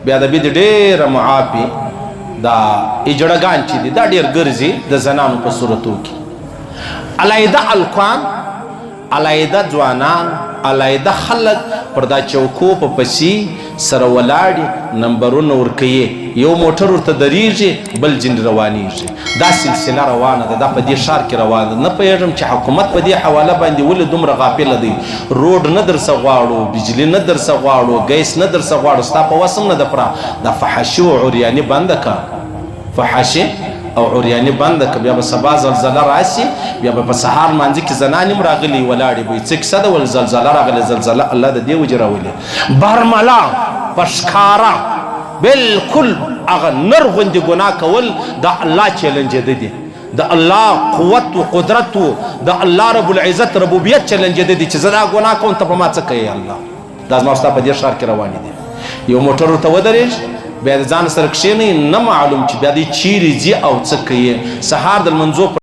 بیا د بید ډېره معافي دا اجړګان چې دي دا ډېر ګرځي د زنانو په صورتو کې علیحده الکان علیحده ځوانان علیحده خلک پر دا چوکو په پسې سره ولاړې نمبرونه ورکوي یو موټر ورته درېږي بل جن روانېږي دا سلسله روانه ده دا په دې ښار کې روانه ده نه پوهېږم چې حکومت په دې حواله باندې ولې دومره غافله دی روډ نه درڅه غواړو بجلي نه درڅه غواړو ګیس نه درڅه غواړو ستا په وس هم نه ده پوره دا فحاشي او عریاني بنده که فحاشي او عریاني بنده که بیا به سبا زلزله راسي بیا به په سهار مانځي کې زنانې هم راغلي ولاړې به څه کیسه ده ول زلزله راغلې زلزله الله د دې وجې راولې برملا په ښکاره بالکل هغه نر غوندې ګناه کول د الله چیلنجېده دي د الله قوت و قدرت و د الله رب العزت ربوبیت چیلنجېده دي چې زه دا ګناه کوم ته په ما څه کوې الله دا زما ستا په دې ښار کې روانې دي یو موټر ورته ودرېږي بیا د ځان سره کښېنئ نه معلوم چې بیا دی چیرې ځي او څه کوي سهار د لمنځو